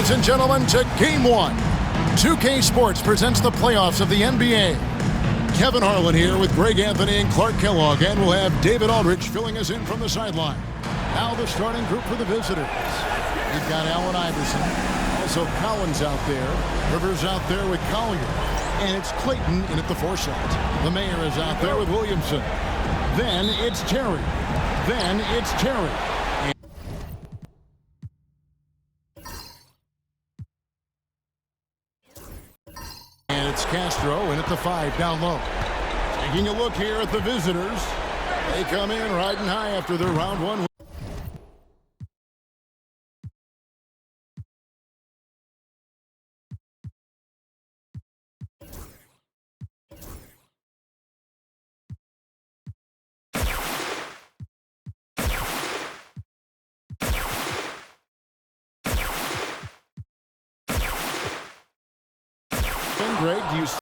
ladies and gentlemen, to Game 1. 2K Sports presents the playoffs of the NBA. Kevin Harlan here with Greg Anthony and Clark Kellogg, and we'll have David Aldridge filling us in from the sideline. Now the starting group for the visitors. We've got Allen Iverson, also Collins out there, Rivers out there with Collier, and it's Clayton in at the 4 slot. The Mayor is out there with Williamson. Then it's Terry. Then it's Terry. And it's Castro in at the 5 down low. Taking a look here at the visitors. They come in riding high after their round 1. Greg, do you see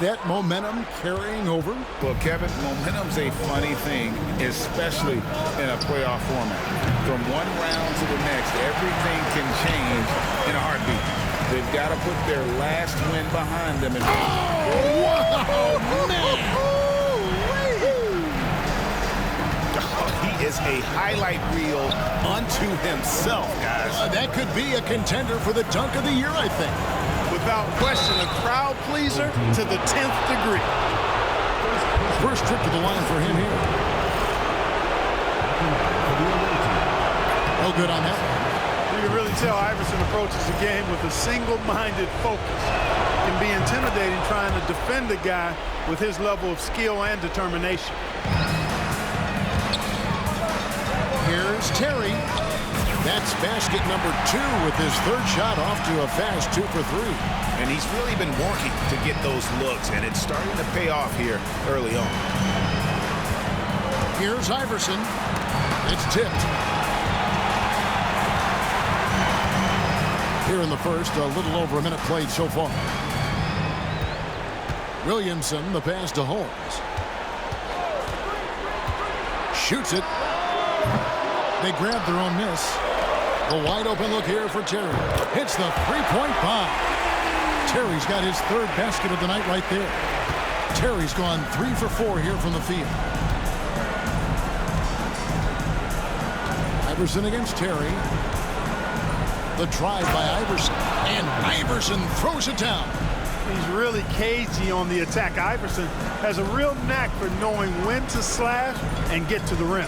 that momentum carrying over? Well, Kevin, momentum's a funny thing, especially in a playoff format. From one round to the next, everything can change in a heartbeat. They've got to put their last win behind them. And wow, man! He is a highlight reel unto himself, guys. That could be a contender for the dunk of the year, I think. Without question, a crowd pleaser to the 10th degree. First trip to the line for him here. No good on that. You can really tell Iverson approaches the game with a single-minded focus. It can be intimidating trying to defend a guy with his level of skill and determination. Here's Terry. That's basket number 2 with his 3rd shot off to a fast 2 for 3. And he's really been working to get those looks, and it's starting to pay off here early on. Here's Iverson. It's tipped. Here in the first, a little over a minute played so far. Williamson, the pass to Holmes. Shoots it. They grab their own miss. The wide open look here for Terry. Hits the 3-point bomb. Terry's got his 3rd basket of the night right there. Terry's gone 3 for 4 here from the field. Iverson against Terry. The drive by Iverson. And Iverson throws it down. He's really cagey on the attack. Iverson has a real knack for knowing when to slash and get to the rim.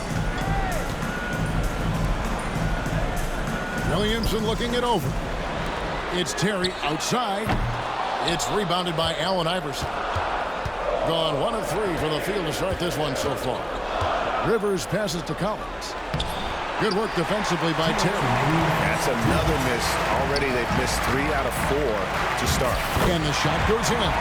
Williamson looking it over. It's Terry outside. It's rebounded by Allen Iverson. Gone 1 of 3 for the field to start this one so far. Rivers passes to Collins. Good work defensively by Terry. That's another miss. Already they've missed 3 out of 4 to start. And the shot goes in.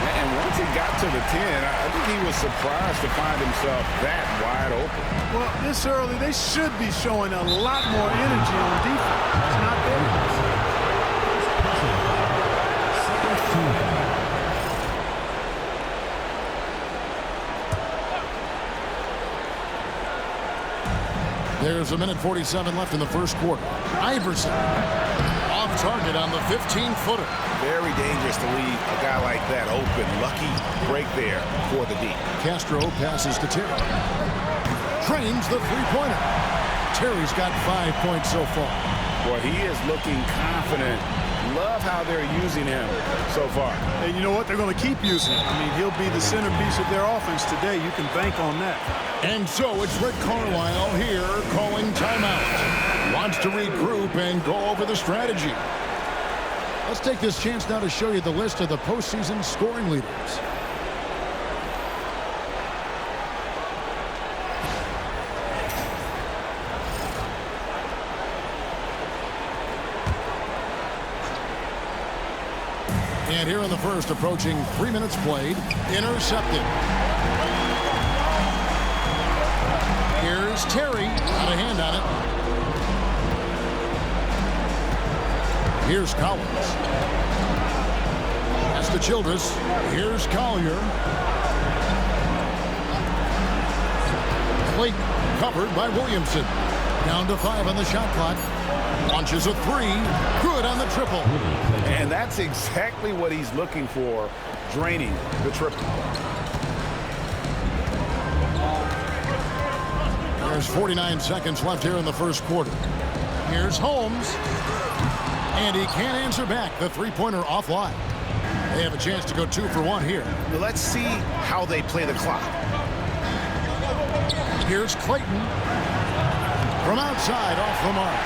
And once he got to the 10, I think he was surprised to find himself that wide open. Well, this early, they should be showing a lot more energy on defense. It's not there. There's a minute 47 left in the first quarter. Iverson off target on the 15-footer. Very dangerous to leave a guy like that open. Lucky break there for the D. Castro passes to Terry. Trains the 3-pointer. Terry's got 5 points so far. Boy, he is looking confident. Love how they're using him so far. And you know what? They're going to keep using him. I mean, he'll be the centerpiece of their offense today. You can bank on that. And so it's Rick Carlisle here calling timeout. Wants to regroup and go over the strategy. Let's take this chance now to show you the list of the postseason scoring leaders. And here in the first, approaching 3 minutes played, intercepted. Here's Terry, got a hand on it. Here's Collins. to Childress. Here's Collier. Clayton covered by Williamson. Down to 5 on the shot clock. Launches a 3. Good on the triple. And that's exactly what he's looking for, draining the triple. There's 49 seconds left here in the first quarter. Here's Holmes. And he can't answer back. The three-pointer offline. They have a chance to go 2 for 1 here. Let's see how they play the clock. Here's Clayton. From outside, off the mark.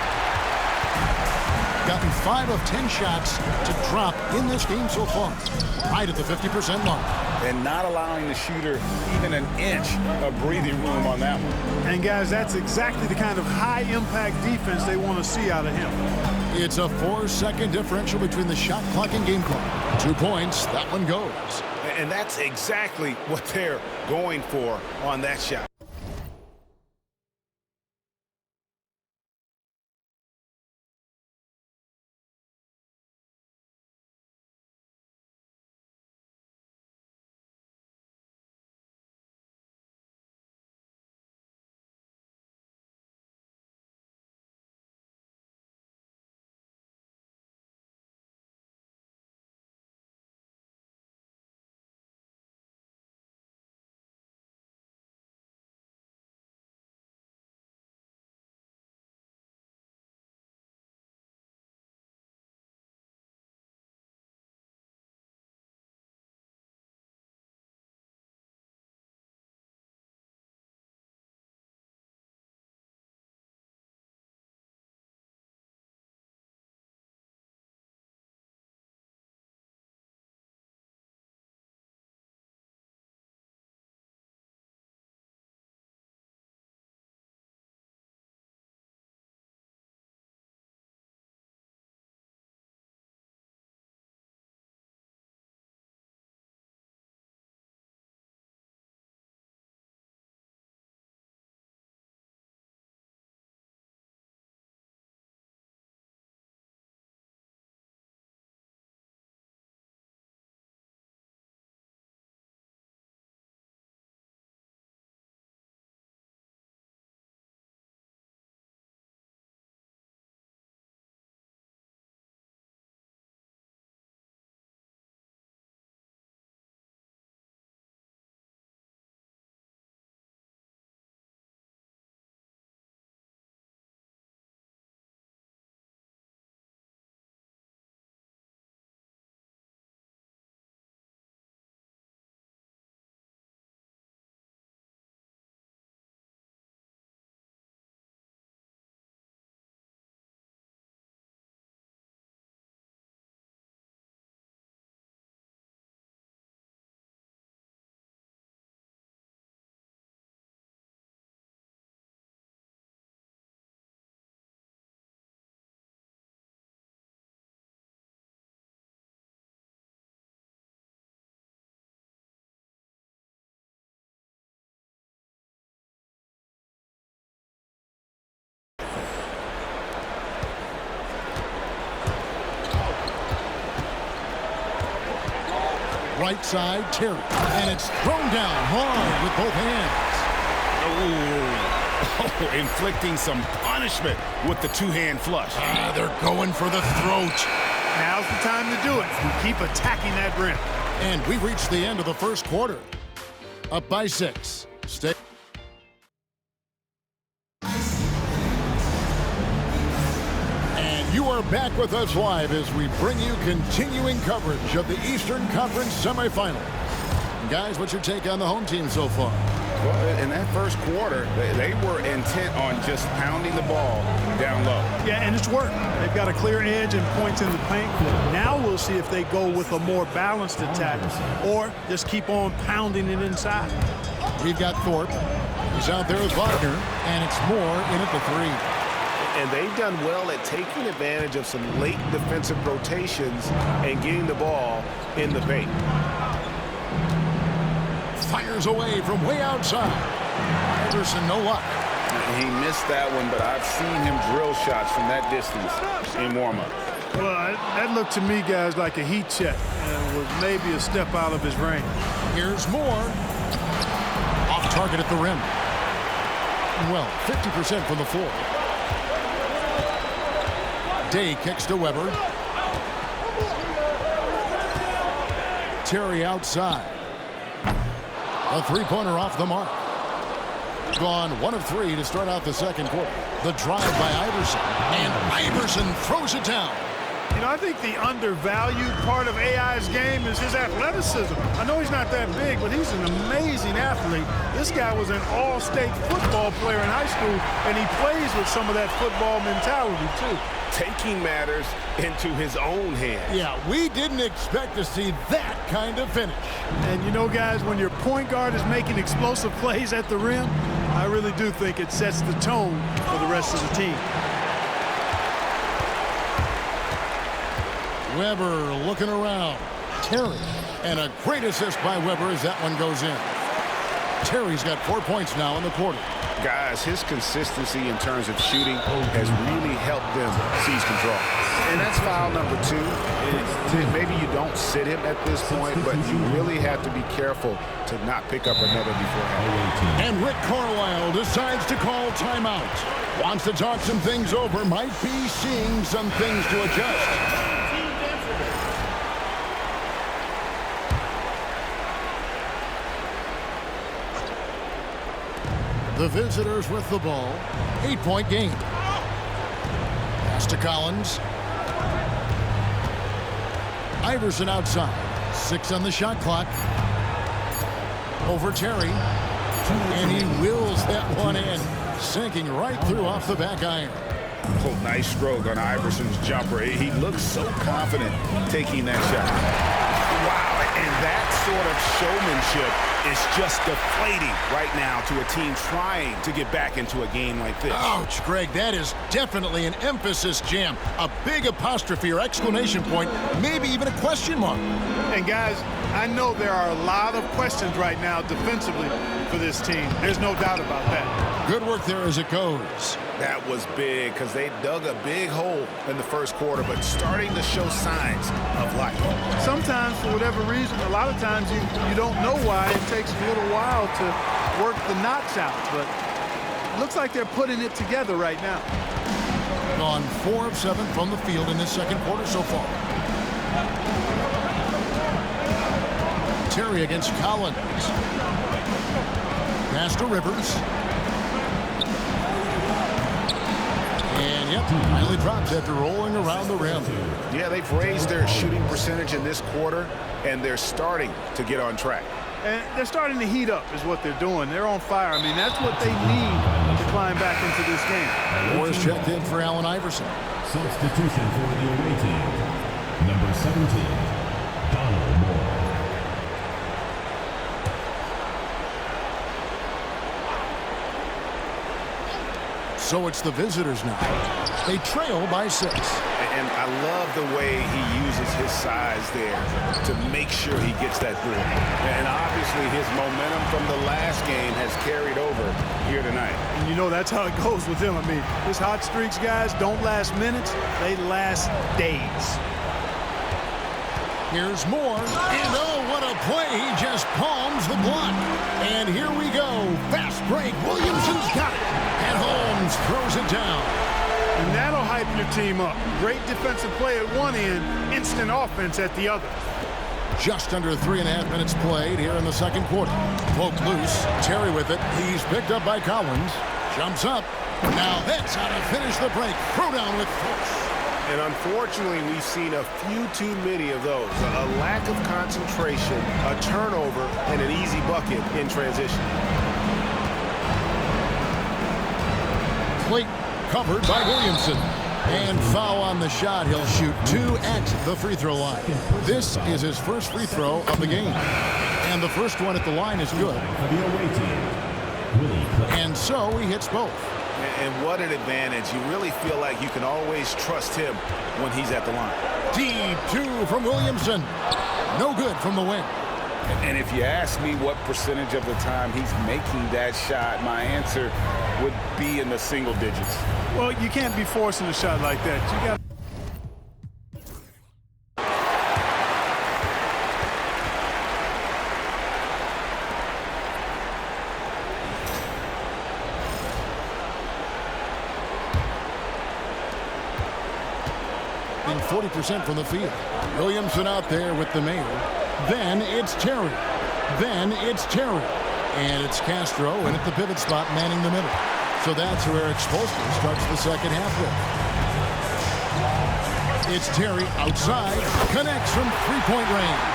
Gotten 5 of 10 shots to drop in this game so far. Right at the 50% mark. And not allowing the shooter even an inch of breathing room on that one. And guys, that's exactly the kind of high-impact defense they want to see out of him. It's a 4-second differential between the shot clock and game clock. 2 points, that one goes. And that's exactly what they're going for on that shot. Right side, Terry. And it's thrown down hard with both hands. Oh, inflicting some punishment with the two-hand flush. They're going for the throat. Now's the time to do it. Keep attacking that rim. And we've reached the end of the first quarter. Up by 6. Stay. And you are back with us live as we bring you continuing coverage of the Eastern Conference semifinal. Guys, what's your take on the home team so far? Well, in that first quarter, they were intent on just pounding the ball down low. Yeah, and it's worked. They've got a clear edge and points in the paint. Now we'll see if they go with a more balanced attack or just keep on pounding it inside. We've got Thorpe. He's out there with Wagner, and it's Moore in at the 3. And they've done well at taking advantage of some late defensive rotations and getting the ball in the paint. Fires away from way outside. Iverson, no luck. He missed that one, but I've seen him drill shots from that distance in warm-up. Well, that looked to me, guys, like a heat check. was maybe a step out of his range. Here's Moore. Off target at the rim. Well, 50% from the floor. Day kicks to Weber. Terry outside. A three-pointer off the mark. Gone 1 of 3 to start out the second quarter. The drive by Iverson. And Iverson throws it down. You know, I think the undervalued part of AI's game is his athleticism. I know he's not that big, but he's an amazing athlete. This guy was an all-state football player in high school, and he plays with some of that football mentality, too. Taking matters into his own hands. Yeah, we didn't expect to see that kind of finish. And you know, guys, when your point guard is making explosive plays at the rim, I really do think it sets the tone for the rest of the team. Weber looking around. Terry. And a great assist by Weber as that one goes in. Terry's got 4 points now in the quarter. Guys, his consistency in terms of shooting has really helped them seize control. And that's foul number 2. Maybe you don't sit him at this point, but you really have to be careful to not pick up another beforehand. And Rick Carlisle decides to call timeout. Wants to talk some things over. Might be seeing some things to adjust. The visitors with the ball. 8-point game. Pass to Collins. Iverson outside. 6 on the shot clock. Over Terry. And he wills that one in. Sinking right through off the back iron. Oh, nice stroke on Iverson's jumper. He looks so confident taking that shot. Wow, and that sort of showmanship is just deflating right now to a team trying to get back into a game like this. Ouch, Greg, that is definitely an emphasis jam. A big apostrophe or exclamation point, maybe even a question mark. And guys, I know there are a lot of questions right now defensively for this team. There's no doubt about that. Good work there as it goes. That was big because they dug a big hole in the first quarter, but starting to show signs of life. Sometimes, for whatever reason, a lot of times you don't know why. It takes a little while to work the knots out, but it looks like they're putting it together right now. Gone 4 of 7 from the field in this second quarter so far. Terry against Collins. Pass to Rivers. And yep, finally drops after rolling around the rim. Yeah, they've raised their shooting percentage in this quarter, and they're starting to get on track. And they're starting to heat up is what they're doing. They're on fire. I mean, that's what they need to climb back into this game. Moore's checked in for Allen Iverson. Substitution for the away team. Number 17, Donald Moore. So it's the visitors now. They trail by 6. And I love the way he uses his size there to make sure he gets that through. And obviously his momentum from the last game has carried over here tonight. And you know that's how it goes with him. I mean, his hot streaks, guys, don't last minutes. They last days. Here's Moore. And oh, what a play. He just palms the block. And here we go. Fast break. Williamson's got it. And Holmes throws it down. And that'll hype your team up. Great defensive play at one end, instant offense at the other. Just under 3.5 minutes played here in the second quarter. Poked loose. Terry with it. He's picked up by Collins. Jumps up. Now that's how to finish the break. Throw down with force. And unfortunately, we've seen a few too many of those. A lack of concentration, a turnover, and an easy bucket in transition. Plate covered by Williamson. And foul on the shot. He'll shoot 2 at the free throw line. This is his first free throw of the game. And the first one at the line is good. And so he hits both. And what an advantage. You really feel like you can always trust him when he's at the line. Deep 2 from Williamson. No good from the wing. And if you ask me what percentage of the time he's making that shot, my answer would be in the single digits. Well, you can't be forcing a shot like that. You got. 40% from the field. Williamson out there with the mail. Then it's Terry. Then it's Terry. And it's Castro in at the pivot spot manning the middle. So that's where Eric Spoelstra starts the second half with. It's Terry outside. Connects from three-point range.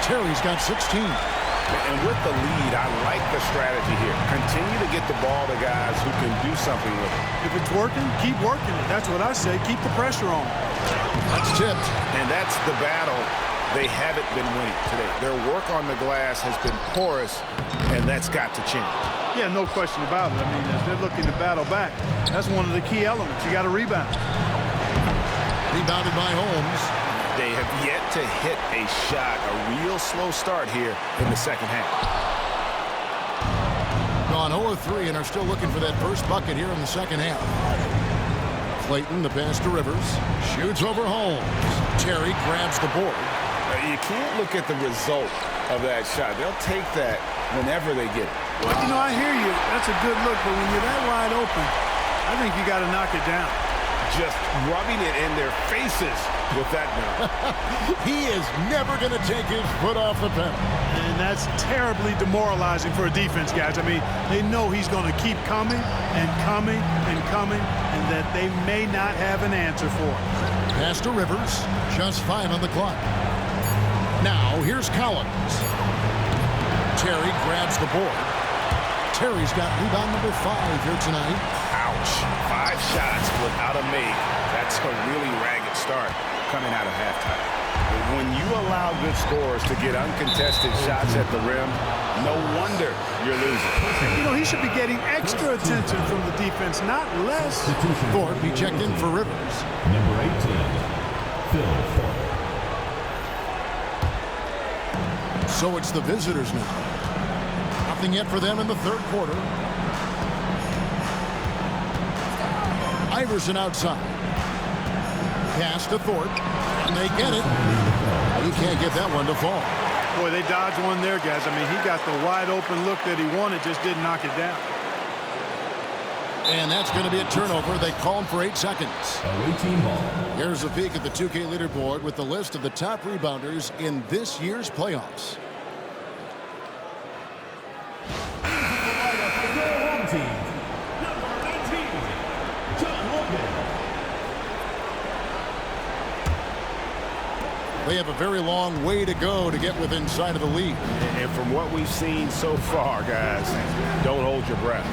Terry's got 16. And with the lead, I like the strategy here. Continue to get the ball to guys who can do something with it. If it's working, keep working it. That's what I say. Keep the pressure on. That's tipped. And that's the battle they haven't been winning today. Their work on the glass has been porous, and that's got to change. Yeah, no question about it. I mean, as they're looking to battle back, that's one of the key elements. You got to rebound. Rebounded by Holmes. They have yet to hit a shot, a real slow start here in the second half. Gone 0-3 and are still looking for that first bucket here in the second half. Clayton, the pass to Rivers. Shoots over Holmes. Terry grabs the board. You can't look at the result of that shot. They'll take that whenever they get it. Well, you know, I hear you. That's a good look, but when you're that wide open, I think you got to knock it down. Just rubbing it in their faces with that now. He is never going to take his foot off the pedal. And that's terribly demoralizing for a defense, guys. I mean, they know he's going to keep coming and coming and coming, and that they may not have an answer for it. Pass to Rivers. Just 5 on the clock. Now, here's Collins. Terry grabs the board. Terry's got rebound number 5 here tonight. Ouch. 5 shots without a make. That's a really ragged start coming out of halftime. When you allow good scorers to get uncontested shots at the rim, no wonder you're losing. You know, he should be getting extra attention from the defense, not less. Thorpe, he checked in for Rivers. Number 18, Phil Thorpe. So it's the visitors now. Nothing yet for them in the third quarter. Iverson outside. Pass to Thorpe. And they get it. He can't get that one to fall. Boy, they dodged one there, guys. I mean, he got the wide open look that he wanted, just didn't knock it down. And that's going to be a turnover. They call him for 8 seconds. Away team ball. Here's a peek at the 2K leaderboard with the list of the top rebounders in this year's playoffs. They have a very long way to go to get within sight of the lead. And from what we've seen so far, guys, don't hold your breath.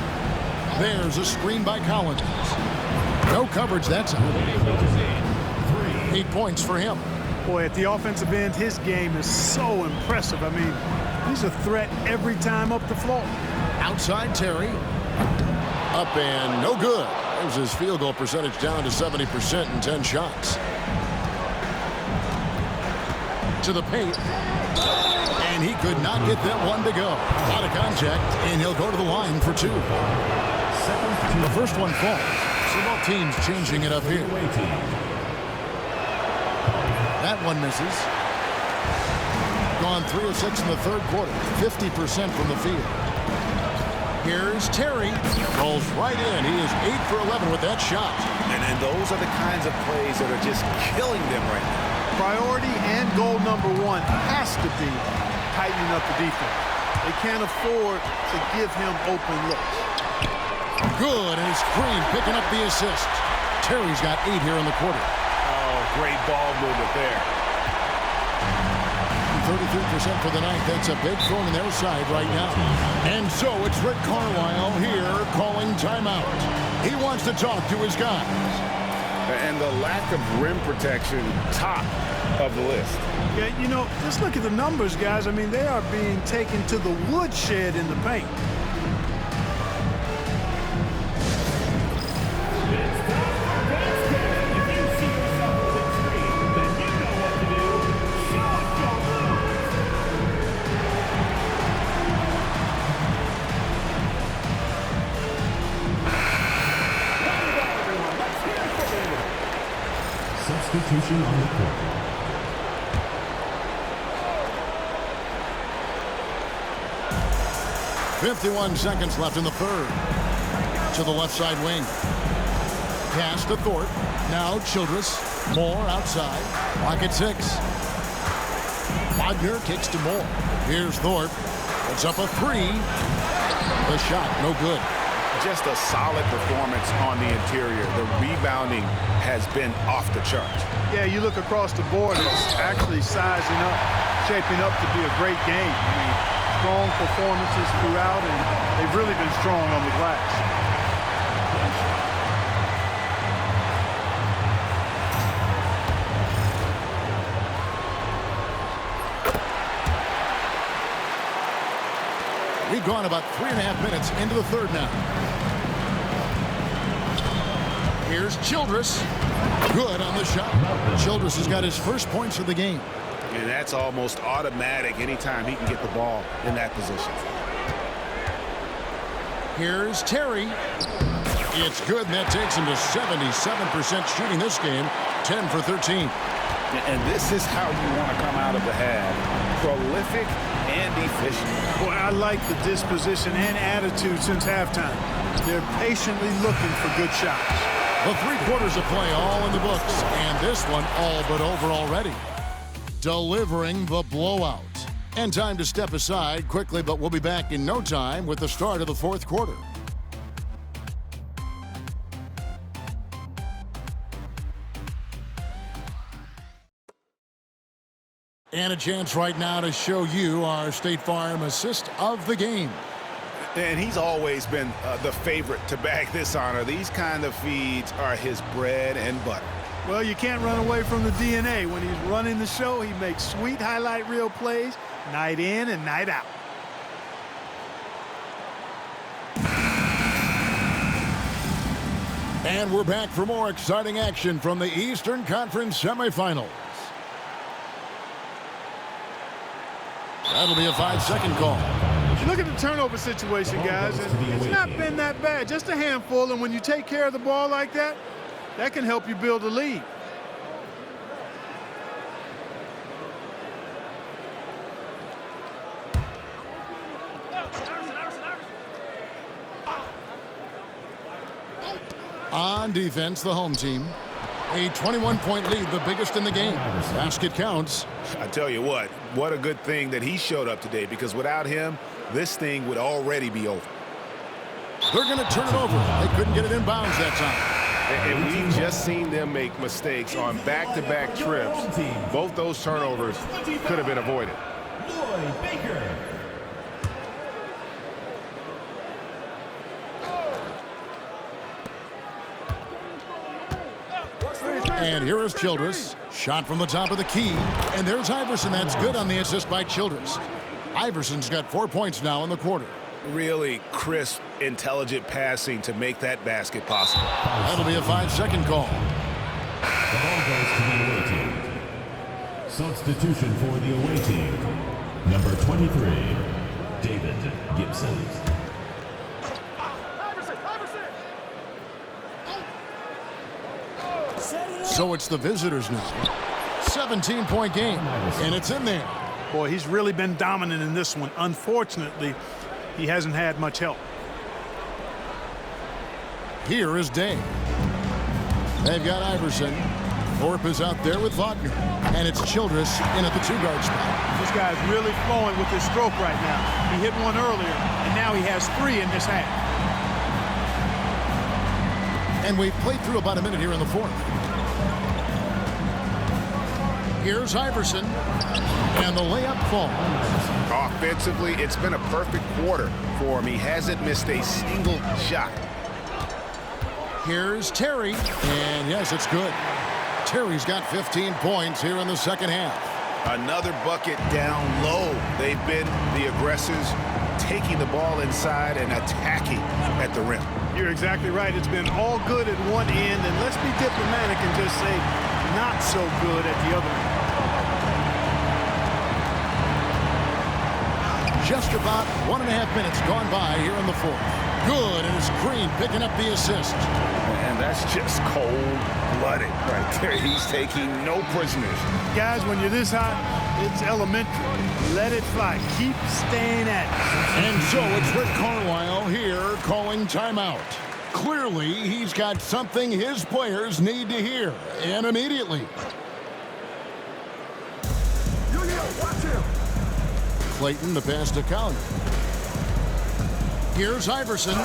There's a screen by Collins. No coverage that time. 8 points for him. Boy, at the offensive end, his game is so impressive. I mean, he's a threat every time up the floor. Outside Terry. Up and no good. There's his field goal percentage down to 70% in 10 shots. To the paint. And he could not get that one to go. Out of contact, and he'll go to the line for 2. The first one falls. So both teams changing it up here. That one misses. Gone 3 of 6 in the third quarter. 50% from the field. Here's Terry. Rolls right in. He is 8 for 11 with that shot. And those are the kinds of plays that are just killing them right now. Priority and goal number 1 has to be tightening up the defense. They can't afford to give him open looks. Good, and his screen picking up the assist. Terry's got 8 here in the quarter. Oh, great ball movement there. 33% for the night. That's a big thorn in their side right now. And so it's Rick Carlisle here calling timeout. He wants to talk to his guys. And the lack of rim protection, top of the list. Yeah, you know, just look at the numbers, guys. I mean, they are being taken to the woodshed in the paint. Substitution on the court. .51 seconds left in the third. To the left side wing. Pass to Thorpe. Now Childress. Moore outside. Clock at 6. Wagner kicks to Moore. Here's Thorpe. Puts up a 3. The shot, no good. Just a solid performance on the interior. The rebounding has been off the charts. Yeah, you look across the board, it's actually sizing up, shaping up to be a great game. I mean, strong performances throughout, and they've really been strong on the glass. We've gone about 3.5 minutes into the third now. Here's Childress. Good on the shot. Childress has got his first points of the game. And that's almost automatic anytime he can get the ball in that position. Here's Terry. It's good, and that takes him to 77% shooting this game. 10 for 13. And this is how you want to come out of the half. Prolific and efficient. Boy, I like the disposition and attitude since halftime. They're patiently looking for good shots. The 3 quarters of play all in the books, and this one all but over already. Delivering the blowout. And time to step aside quickly, but we'll be back in no time with the start of the fourth quarter. And a chance right now to show you our State Farm assist of the game. And he's always been the favorite to bag this honor. These kind of feeds are his bread and butter. Well, you can't run away from the DNA. When he's running the show, he makes sweet highlight reel plays night in and night out. And we're back for more exciting action from the Eastern Conference semifinals. That'll be a 5-second call. Look at the turnover situation, guys, and it's not been that bad. Just a handful, and when you take care of the ball like that, that can help you build a lead. On defense, the home team. A 21-point lead, the biggest in the game. Basket counts. I tell you what a good thing that he showed up today, because without him, this thing would already be over. They're going to turn it over. They couldn't get it in bounds that time. And we've just seen them make mistakes on back-to-back trips. Both those turnovers could have been avoided. Lloyd Baker. And here is Childress. Shot from the top of the key. And there's Iverson. That's good on the assist by Childress. Iverson's got 4 points now in the quarter. Really crisp, intelligent passing to make that basket possible. That'll be a 5-second call. The ball goes to the away team. Substitution for the away team. Number 23, David Gibson. So it's the visitors now. 17-point game, and it's in there. Boy, he's really been dominant in this one. Unfortunately, he hasn't had much help. Here is Day. They've got Iverson. Thorpe is out there with Wagner. And it's Childress in at the 2-guard spot. This guy's really flowing with his stroke right now. He hit one earlier, and now he has 3 in this half. And we've played through about a minute here in the fourth. Here's Iverson. And the layup falls. Offensively, it's been a perfect quarter for him. He hasn't missed a single shot. Here's Terry. And yes, it's good. Terry's got 15 points here in the second half. Another bucket down low. They've been the aggressors, taking the ball inside and attacking at the rim. You're exactly right. It's been all good at one end, and let's be diplomatic and just say not so good at the other end. Just about 1.5 minutes gone by here in the fourth. Good, and it's Green picking up the assist. And that's just cold-blooded right there. He's taking no prisoners. Guys, when you're this hot, it's elementary. Let it fly. Keep staying at it. And so it's Rick Carlisle here calling timeout. Clearly, he's got something his players need to hear, and immediately. Watch him. Clayton, the pass to Count. Here's Iverson.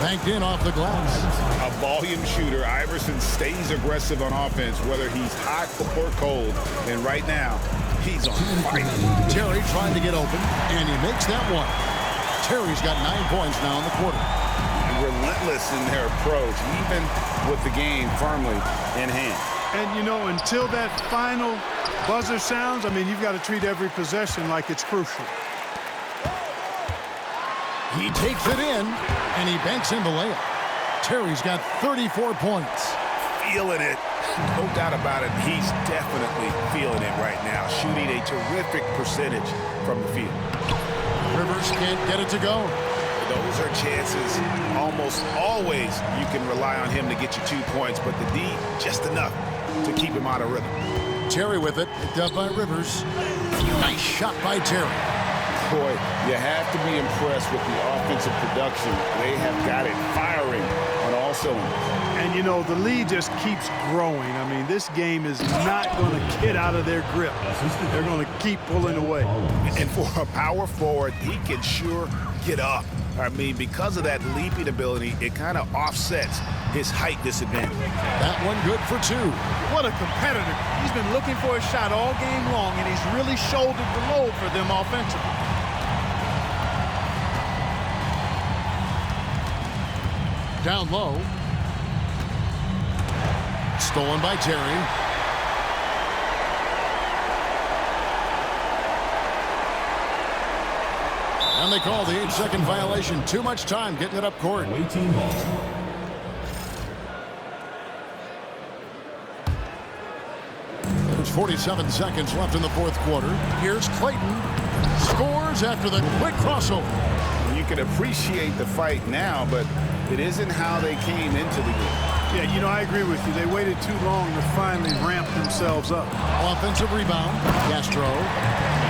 Banked in off the glass. A volume shooter. Iverson stays aggressive on offense, whether he's hot or cold. And right now, he's on fire. Terry trying to get open, and he makes that one. Terry's got 9 points now in the quarter. Relentless in their approach, even with the game firmly in hand. And, you know, until that final buzzer sounds, I mean, you've got to treat every possession like it's crucial. He takes it in, and he banks in the layup. Terry's got 34 points. Feeling it. No doubt about it. He's definitely feeling it right now. Shooting a terrific percentage from the field. Rivers can't get it to go. Those are chances. Almost always you can rely on him to get you 2 points, but the D, just enough to keep him out of rhythm. Terry with it, picked up by Rivers. Nice shot by Terry. Boy, you have to be impressed with the offensive production. They have got it firing on all cylinders. And, you know, the lead just keeps growing. I mean, this game is not going to get out of their grip. They're going to keep pulling away. And for a power forward, he can sure get up. I mean, because of that leaping ability, it kind of offsets his height disadvantage. That one good for 2. What a competitor. He's been looking for a shot all game long, and he's really shouldered the load for them offensively. Down low. Stolen by Terry. And they call the 8-second violation. Too much time getting it up court. Waiting ball. There's 47 seconds left in the fourth quarter. Here's Clayton. Scores after the quick crossover. You can appreciate the fight now, but it isn't how they came into the game. Yeah, you know, I agree with you. They waited too long to finally ramp themselves up. Offensive rebound. Castro.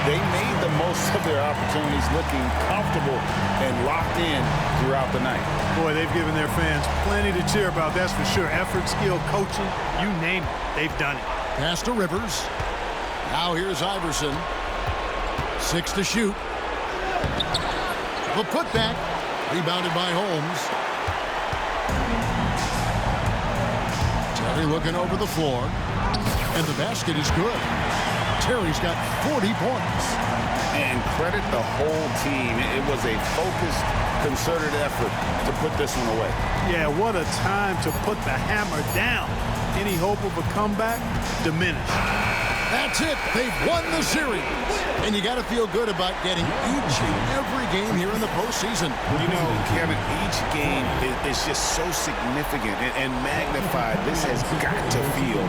They made the most of their opportunities, looking comfortable and locked in throughout the night. Boy, they've given their fans plenty to cheer about, that's for sure. Effort, skill, coaching, you name it, they've done it. Pass to Rivers. Now here's Iverson. 6 to shoot. The putback. Rebounded by Holmes. Terry looking over the floor. And the basket is good. Terry's got 40 points. And credit the whole team. It was a focused, concerted effort to put this one away. Yeah, what a time to put the hammer down. Any hope of a comeback? Diminished. That's it. They've won the series. And you got to feel good about getting each and every game here in the postseason. You know, Kevin, each game is just so significant and magnified. This has got to feel